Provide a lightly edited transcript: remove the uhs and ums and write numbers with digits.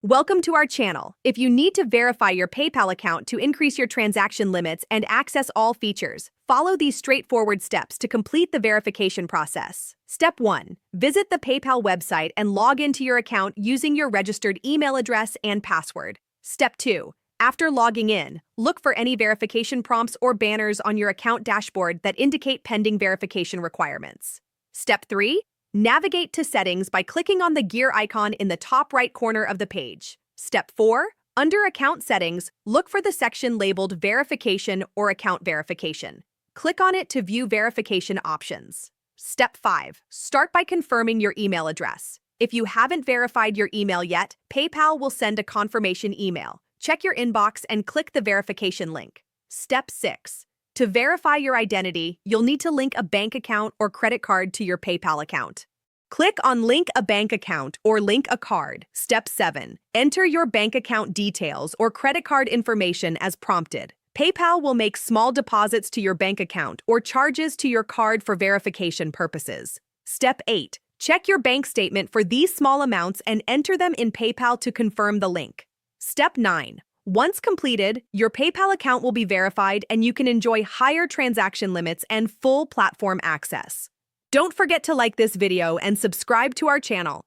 Welcome to our channel. If you need to verify your PayPal account to increase your transaction limits and access all features, follow these straightforward steps to complete the verification process. Step 1. Visit the PayPal website and log into your account using your registered email address and password. Step 2. After logging in, look for any verification prompts or banners on your account dashboard that indicate pending verification requirements. Step 3. Navigate to Settings by clicking on the gear icon in the top right corner of the page. Step 4. Under Account Settings, look for the section labeled Verification or Account Verification. Click on it to view verification options. Step 5. Start by confirming your email address. If you haven't verified your email yet, PayPal will send a confirmation email. Check your inbox and click the verification link. Step 6. To verify your identity, you'll need to link a bank account or credit card to your PayPal account. Click on Link a Bank Account or Link a Card. Step 7. Enter your bank account details or credit card information as prompted. PayPal will make small deposits to your bank account or charges to your card for verification purposes. Step 8. Check your bank statement for these small amounts and enter them in PayPal to confirm the link. Step 9. Once completed, your PayPal account will be verified and you can enjoy higher transaction limits and full platform access. Don't forget to like this video and subscribe to our channel.